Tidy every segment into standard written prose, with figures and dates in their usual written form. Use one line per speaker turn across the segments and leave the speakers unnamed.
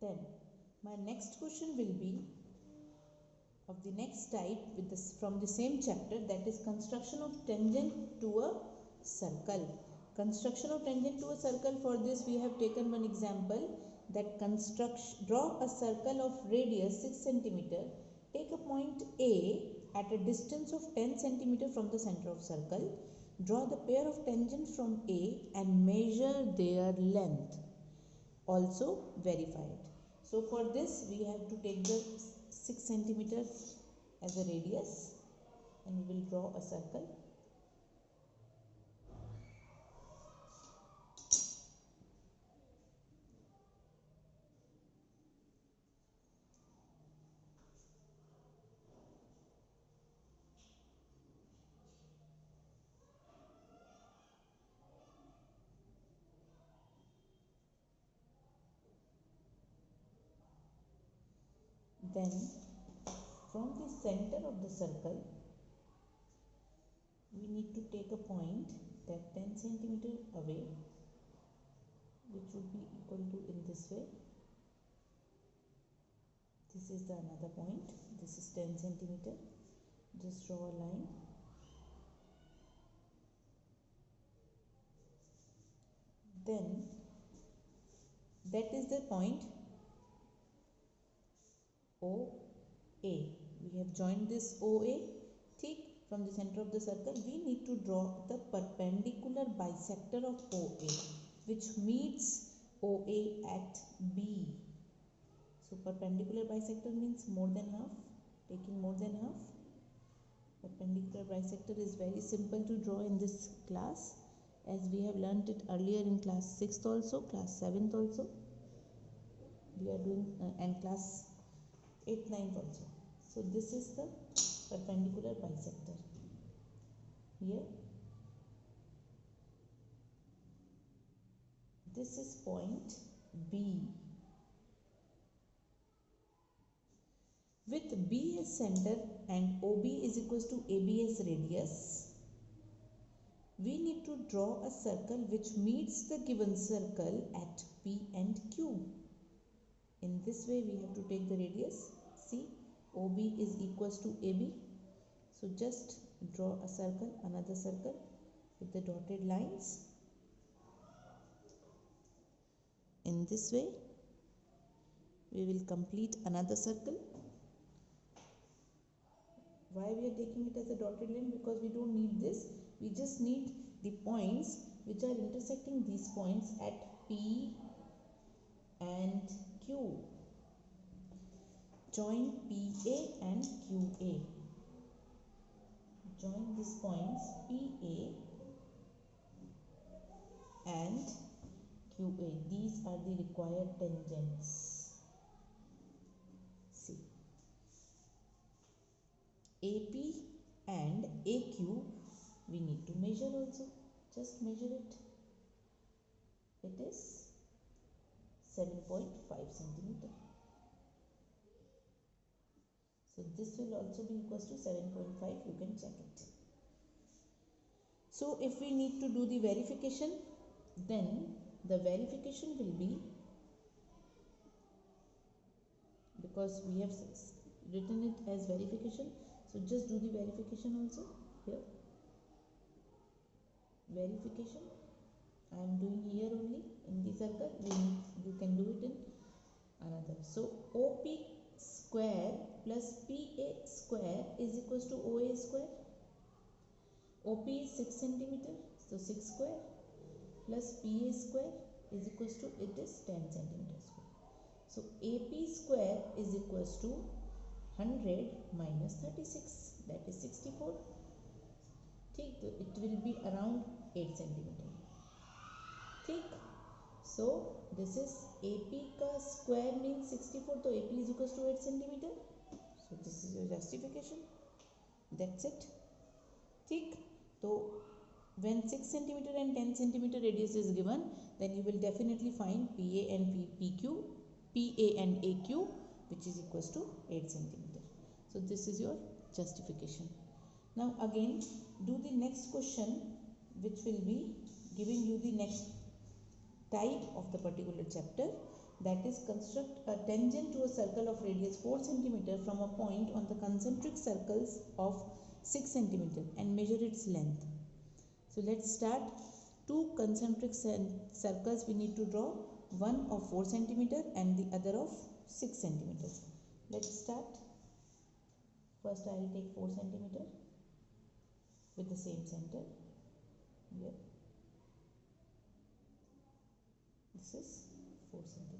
Then my next question will be of the next type with this from the same chapter, that is construction of tangent to a circle. Construction of tangent to a circle. For this we have taken one example, that draw a circle of radius 6 centimeter. Take a point A at a distance of 10 centimeter from the center of circle. Draw the pair of tangents from A and measure their length. Also verify it. So for this we have to take the 6 centimeter as a radius and we will draw a circle. Then from the center of the circle we need to take a point that 10 centimeter away, which would be equal to in this way. This is the another point. This is 10 centimeter. Just draw a line. Then that is the point OA. We have joined this OA. Take from the center of the circle we need to draw the perpendicular bisector of OA, which meets OA at B. So perpendicular bisector means more than half, taking more than half. Perpendicular bisector is very simple to draw in this class, as we have learnt it earlier in class 6th also, class 7th also. We are doing and class 8th, 9th also. So this is the perpendicular bisector. Here this is point B. With B as center and OB is equals to AB as radius, we need to draw a circle which meets the given circle at P and Q. In this way we have to take the radius. See, OB is equals to AB. So just draw a circle, another circle with the dotted lines. In this way we will complete another circle. Why we are taking it as a dotted line? Because we don't need this. We just need the points which are intersecting these points at P and Q. Join PA and QA. Join these points PA and QA. These are the required tangents. See, AP and AQ we need to measure also. Just measure it. It is 7.5 centimeter. So this will also be equals to 7.5. You can check it. So if we need to do the verification, then the verification will be, because we have written it as verification, so just do the verification also here. Verification I am doing here only in the circle. You can do it in another. So OP square plus PA square is equals to OA square. OP is 6 centimeter, so 6 square plus PA square is equals to, it is 10 centimeter square. So AP square is equals to 100 minus 36, that is 64. It will be around 8 centimeter. So this is AP का square means 64, so AP is equals to 8 centimeter. So this is your justification. That's it. So when 6 centimeter and 10 centimeter radius is given, then you will definitely find PA and PQ, PA and AQ, which is equals to 8 centimeter. So this is your justification. Now again do the next question, which will be giving you the next type of the particular chapter. that is construct a tangent to a circle of radius 4 cm from a point on the concentric circles of 6 cm and measure its length. So let's start. Two concentric circles we need to draw, one of 4 cm and the other of 6 cm. Let's start. First I will take 4 cm with the same center here. This is 4 cm.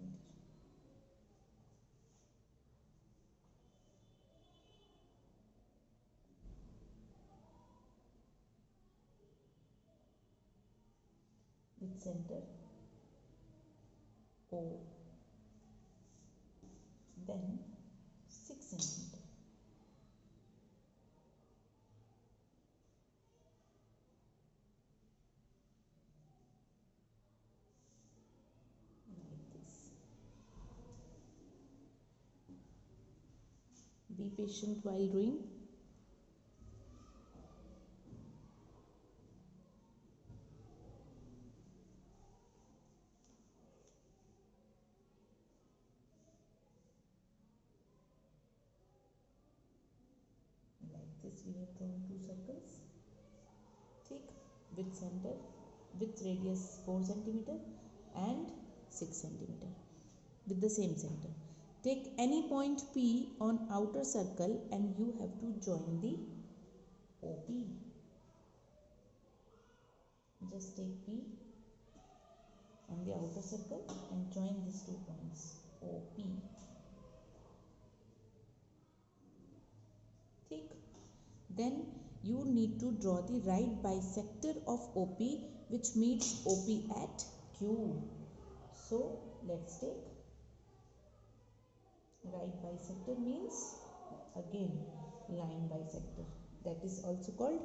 With center O, then 6 cm. Be patient while doing. Like this we have drawn two circles, thick, with center, with radius 4 cm and 6 cm with the same center. Take any point P on outer circle and you have to join the OP. Just take P on the outer circle and join these 2 points OP. Thick. Then you need to draw the right bisector of OP which meets OP at Q. So let's take right bisector means again line bisector, that is also called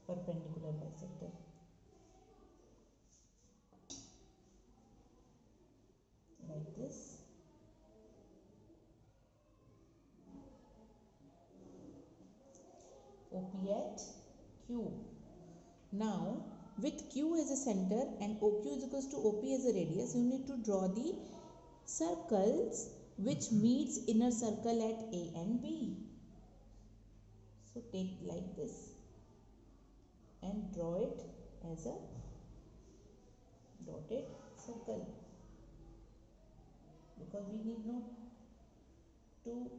perpendicular bisector. Like this. OP at Q. Now with Q as a center and OQ is equals to OP as a radius, you need to draw the circles which meets inner circle at A and B. So take like this and draw it as a dotted circle, because we need not to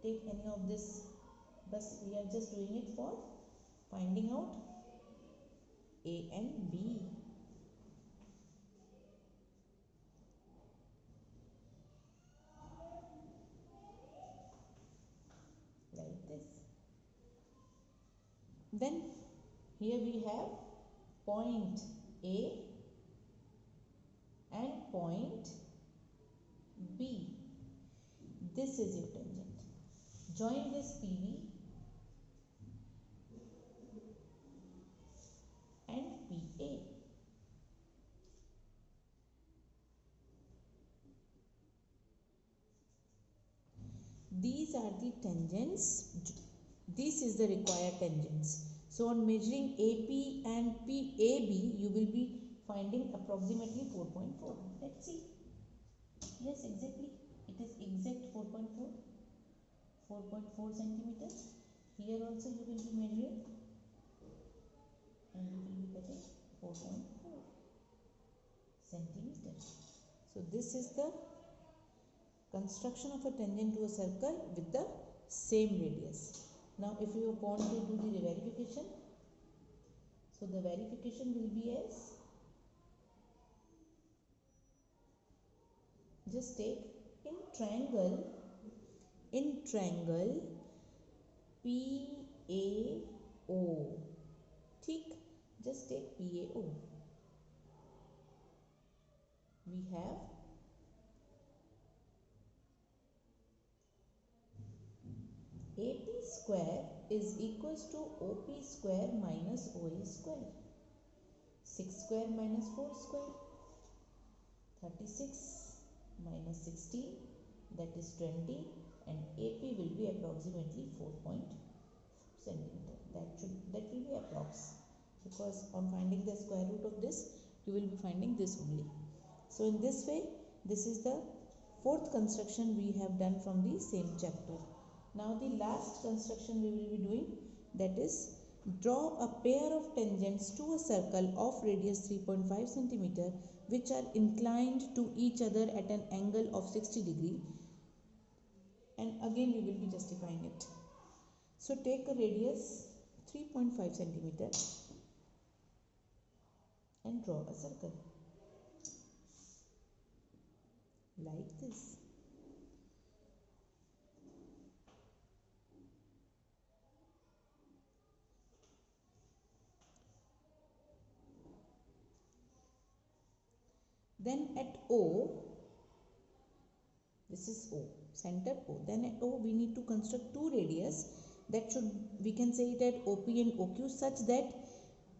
take any of this, but we are just doing it for finding out A and B. Like this. Then here we have point A and point B. This is your tangent. Join this PB and PA. These are the tangents. This is the required tangents. So on measuring AP and PAB, you will be finding approximately 4.4. Let's see. Yes, exactly. It is exact 4.4. 4.4 centimeters. Here also you will be measuring and you will be getting 4.4 centimeters. So this is the construction of a tangent to a circle with the same radius. Now if you want to do the verification, so the verification will be as, just take in triangle PAO, thick, just take PAO. We have AP square is equals to OP square minus OA square. 6 square minus 4 square, 36 minus 16, that is 20, and AP will be approximately 4 centimeter. That will be approx, because on finding the square root of this, you will be finding this only. So in this way, this is the Fourth construction we have done from the same chapter. Now the last construction we will be doing, that is draw a pair of tangents to a circle of radius 3.5 centimeter which are inclined to each other at an angle of 60 degree, and again we will be justifying it. So take a radius 3.5 centimeter and draw a circle like this. Then at O, this is O, center O. Then at O we need to construct two radius that should, we can say it at OP and OQ, such that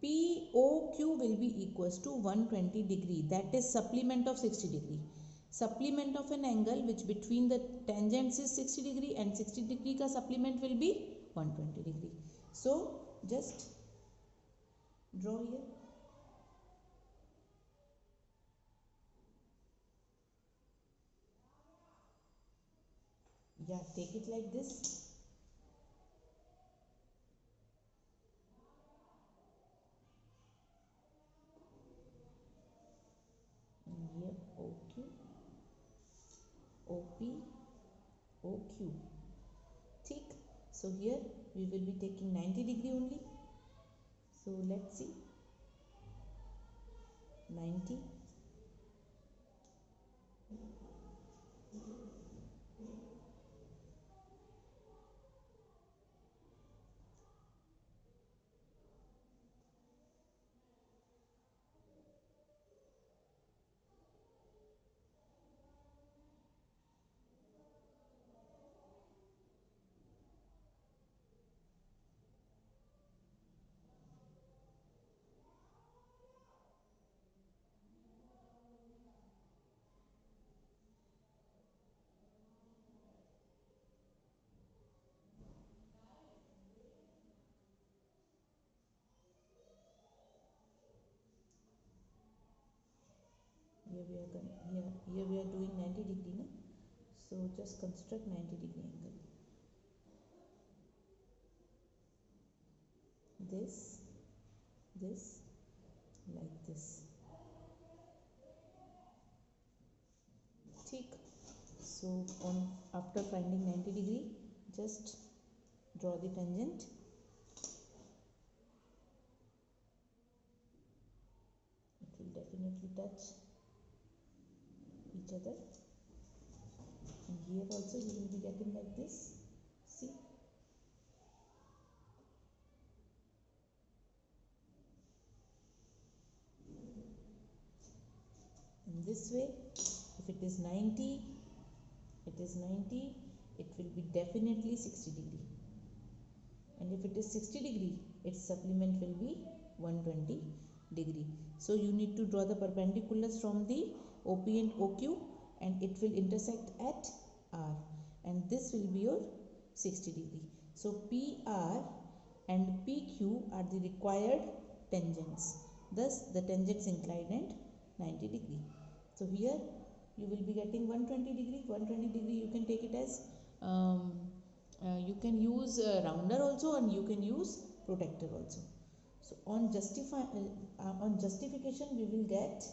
POQ will be equals to 120 degree. That is supplement of 60 degree. Supplement of an angle which between the tangents is 60 degree and 60 degree ka supplement will be 120 degree. So just draw here. Yeah, take it like this. And here OQ, OP, OQ. Thick. So here we will be taking 90 degree only. So let's see. 90. Here we are here we are doing 90 degree, no? So just construct 90 degree angle. This like this. Thick. So on after finding 90 degree, just draw the tangent. It will definitely touch each other, and here also you will be getting like this. See, in this way, if it is 90, it will be definitely 60 degree, and if it is 60 degree, its supplement will be 120 degree. So you need to draw the perpendiculars from the OP and OQ, and it will intersect at R, and this will be your 60 degree. So PR and PQ are the required tangents, thus the tangents inclined at 90 degree. So here you will be getting 120 degree. 120 degree you can take it as you can use rounder also, and you can use protector also. So on justification we will get,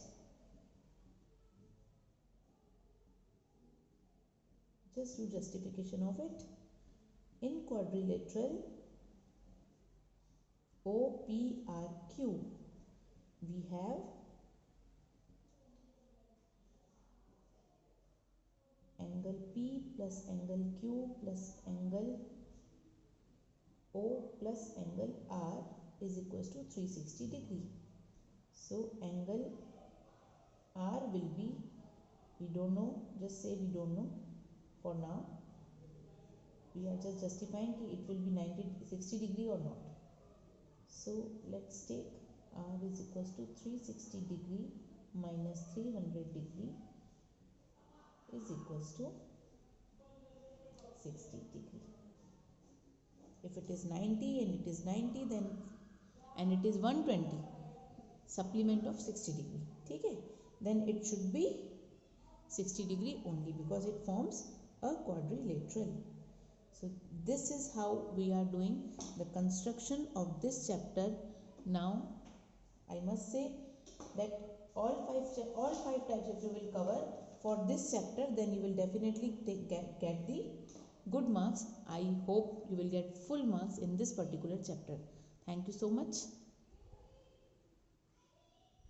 just do justification of it. In quadrilateral OPRQ we have angle P plus angle Q plus angle O plus angle R is equals to 360 degree. So angle R will be, we don't know, just say we don't know for now. We are just justifying it will be 60 degree or not. So let's take R is equals to 360 degree minus 300 degree is equals to 60 degree. If it is 90 and it is 90, then and it is 120, supplement of 60 degree, okay? Then it should be 60 degree only, because it forms a quadrilateral. So this is how we are doing the construction of this chapter. Now I must say that all five types if you will cover for this chapter, then you will definitely get the good marks. I hope you will get full marks in this particular chapter. Thank you so much.